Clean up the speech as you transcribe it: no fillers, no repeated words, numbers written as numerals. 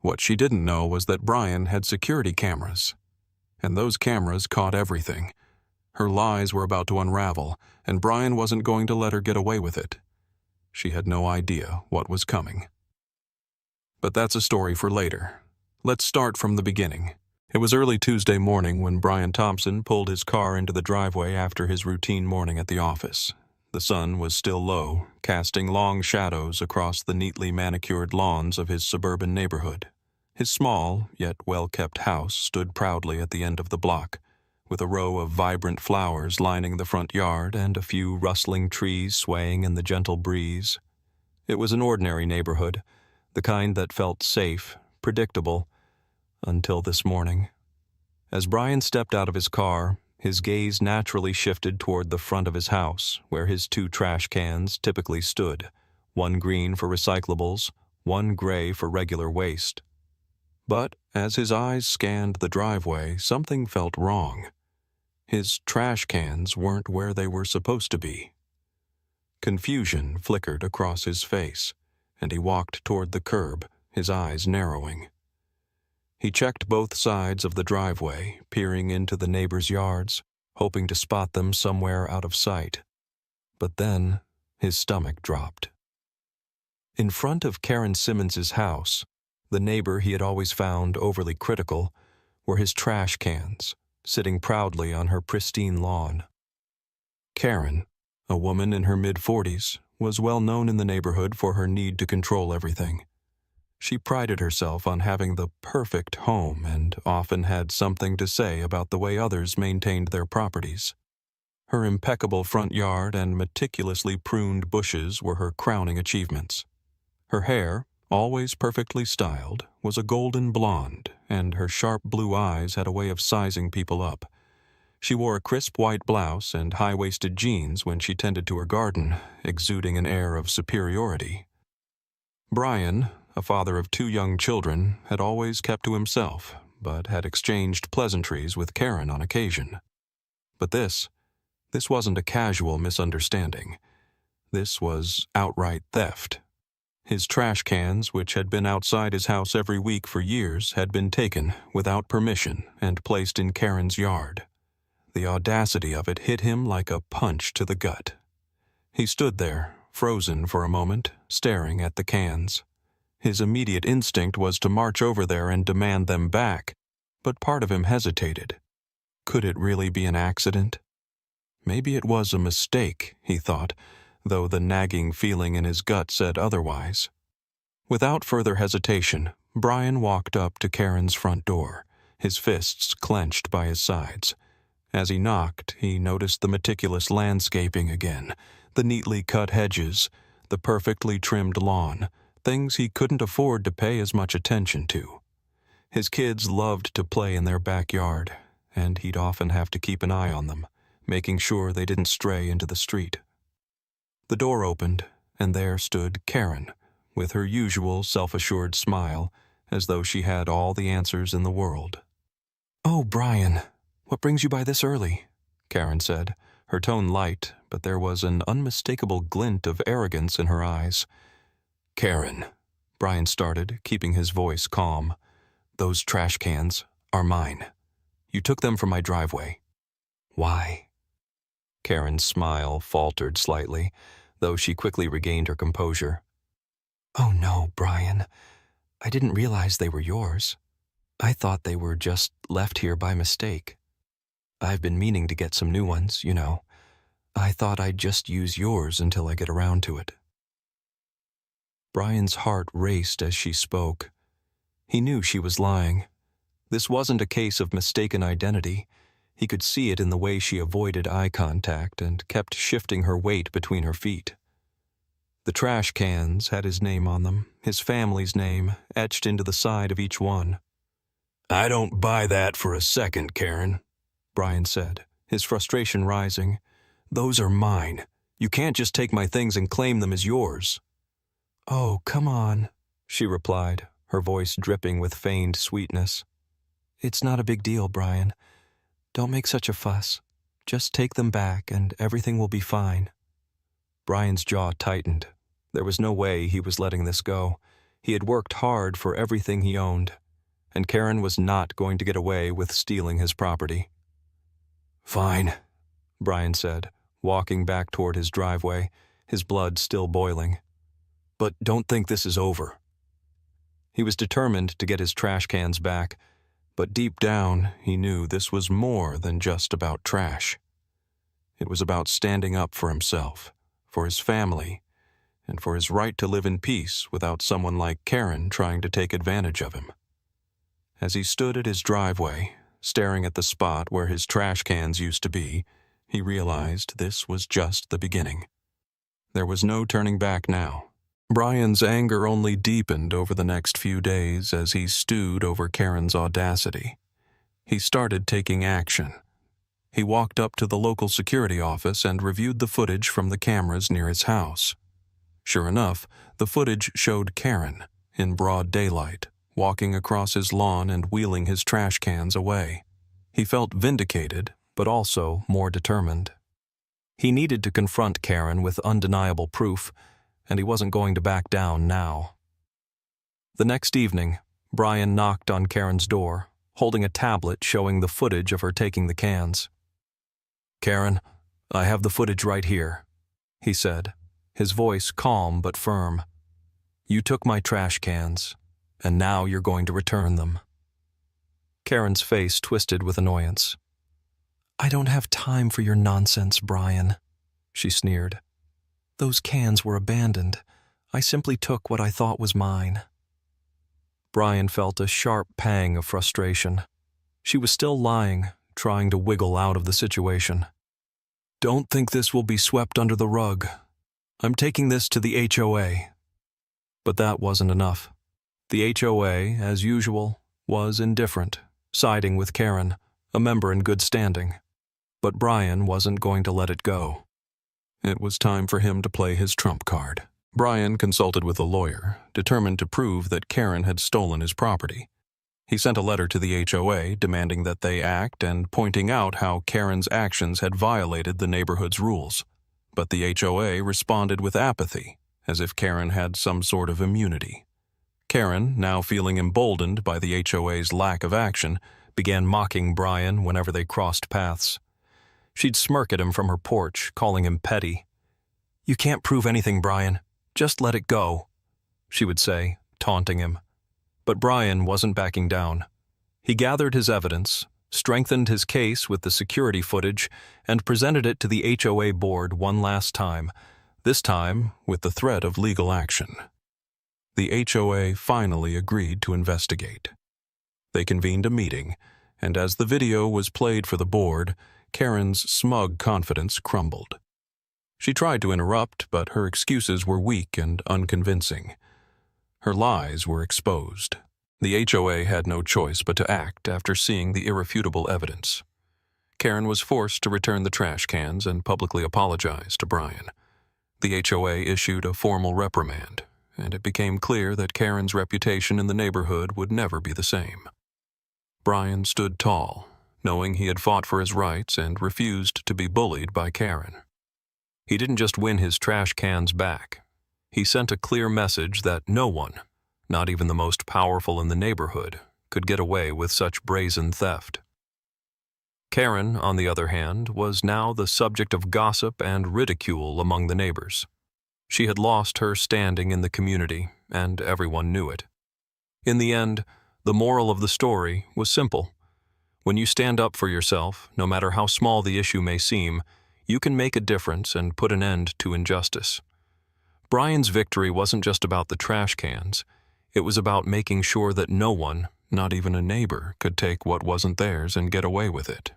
What she didn't know was that Brian had security cameras, and those cameras caught everything. Her lies were about to unravel, and Brian wasn't going to let her get away with it. She had no idea what was coming. But that's a story for later. Let's start from the beginning. It was early Tuesday morning when Brian Thompson pulled his car into the driveway after his routine morning at the office. The sun was still low, casting long shadows across the neatly manicured lawns of his suburban neighborhood. His small, yet well-kept house stood proudly at the end of the block, with a row of vibrant flowers lining the front yard and a few rustling trees swaying in the gentle breeze. It was an ordinary neighborhood, the kind that felt safe, predictable, until this morning. As Brian stepped out of his car, his gaze naturally shifted toward the front of his house, where his 2 trash cans typically stood, one green for recyclables, one gray for regular waste. But as his eyes scanned the driveway, something felt wrong. His trash cans weren't where they were supposed to be. Confusion flickered across his face, and he walked toward the curb, his eyes narrowing. He checked both sides of the driveway, peering into the neighbors' yards, hoping to spot them somewhere out of sight. But then his stomach dropped. In front of Karen Simmons's house, the neighbor he had always found overly critical, were his trash cans, sitting proudly on her pristine lawn. Karen, a woman in her mid-40s, was well known in the neighborhood for her need to control everything. She prided herself on having the perfect home and often had something to say about the way others maintained their properties. Her impeccable front yard and meticulously pruned bushes were her crowning achievements. Her hair, always perfectly styled, was a golden blonde, and her sharp blue eyes had a way of sizing people up. She wore a crisp white blouse and high-waisted jeans when she tended to her garden, exuding an air of superiority. Brian, a father of 2 young children, had always kept to himself, but had exchanged pleasantries with Karen on occasion. But this wasn't a casual misunderstanding. This was outright theft. His trash cans, which had been outside his house every week for years, had been taken without permission and placed in Karen's yard. The audacity of it hit him like a punch to the gut. He stood there, frozen for a moment, staring at the cans. His immediate instinct was to march over there and demand them back, but part of him hesitated. Could it really be an accident? Maybe it was a mistake, he thought, though the nagging feeling in his gut said otherwise. Without further hesitation, Brian walked up to Karen's front door, his fists clenched by his sides. As he knocked, he noticed the meticulous landscaping again, the neatly cut hedges, the perfectly trimmed lawn, things he couldn't afford to pay as much attention to. His kids loved to play in their backyard, and he'd often have to keep an eye on them, making sure they didn't stray into the street. The door opened, and there stood Karen, with her usual self-assured smile, as though she had all the answers in the world. "Oh, Brian, what brings you by this early?" Karen said, her tone light, but there was an unmistakable glint of arrogance in her eyes. "Karen," Brian started, keeping his voice calm, "those trash cans are mine. You took them from my driveway. Why?" Karen's smile faltered slightly, though she quickly regained her composure. "Oh no, Brian. I didn't realize they were yours. I thought they were just left here by mistake. I've been meaning to get some new ones, you know. I thought I'd just use yours until I get around to it." Brian's heart raced as she spoke. He knew she was lying. This wasn't a case of mistaken identity. He could see it in the way she avoided eye contact and kept shifting her weight between her feet. The trash cans had his name on them, his family's name, etched into the side of each one. "I don't buy that for a second, Karen," Brian said, his frustration rising. "Those are mine. You can't just take my things and claim them as yours." "Oh, come on," she replied, her voice dripping with feigned sweetness. "It's not a big deal, Brian. Don't make such a fuss. Just take them back and everything will be fine." Brian's jaw tightened. There was no way he was letting this go. He had worked hard for everything he owned, and Karen was not going to get away with stealing his property. "Fine," Brian said, walking back toward his driveway, his blood still boiling. "But don't think this is over." He was determined to get his trash cans back, but deep down he knew this was more than just about trash. It was about standing up for himself, for his family, and for his right to live in peace without someone like Karen trying to take advantage of him. As he stood at his driveway, staring at the spot where his trash cans used to be, he realized this was just the beginning. There was no turning back now. Brian's anger only deepened over the next few days as he stewed over Karen's audacity. He started taking action. He walked up to the local security office and reviewed the footage from the cameras near his house. Sure enough, the footage showed Karen, in broad daylight, walking across his lawn and wheeling his trash cans away. He felt vindicated, but also more determined. He needed to confront Karen with undeniable proof, and he wasn't going to back down now. The next evening, Brian knocked on Karen's door, holding a tablet showing the footage of her taking the cans. "Karen, I have the footage right here," he said, his voice calm but firm. "You took my trash cans, and now you're going to return them." Karen's face twisted with annoyance. "I don't have time for your nonsense, Brian," she sneered. "Those cans were abandoned. I simply took what I thought was mine." Brian felt a sharp pang of frustration. She was still lying, trying to wiggle out of the situation. "Don't think this will be swept under the rug. I'm taking this to the HOA. But that wasn't enough. The HOA, as usual, was indifferent, siding with Karen, a member in good standing. But Brian wasn't going to let it go. It was time for him to play his trump card. Brian consulted with a lawyer, determined to prove that Karen had stolen his property. He sent a letter to the HOA demanding that they act and pointing out how Karen's actions had violated the neighborhood's rules. But the HOA responded with apathy, as if Karen had some sort of immunity. Karen, now feeling emboldened by the HOA's lack of action, began mocking Brian whenever they crossed paths. She'd smirk at him from her porch, calling him petty. "You can't prove anything, Brian. Just let it go," she would say, taunting him. But Brian wasn't backing down. He gathered his evidence, strengthened his case with the security footage, and presented it to the HOA board one last time, this time with the threat of legal action. The HOA finally agreed to investigate. They convened a meeting, and as the video was played for the board, Karen's smug confidence crumbled. She tried to interrupt, but her excuses were weak and unconvincing. Her lies were exposed. The HOA had no choice but to act after seeing the irrefutable evidence. Karen was forced to return the trash cans and publicly apologize to Brian. The HOA issued a formal reprimand, and it became clear that Karen's reputation in the neighborhood would never be the same. Brian stood tall, knowing he had fought for his rights and refused to be bullied by Karen. He didn't just win his trash cans back. He sent a clear message that no one, not even the most powerful in the neighborhood, could get away with such brazen theft. Karen, on the other hand, was now the subject of gossip and ridicule among the neighbors. She had lost her standing in the community, and everyone knew it. In the end, the moral of the story was simple. When you stand up for yourself, no matter how small the issue may seem, you can make a difference and put an end to injustice. Brian's victory wasn't just about the trash cans. It was about making sure that no one, not even a neighbor, could take what wasn't theirs and get away with it.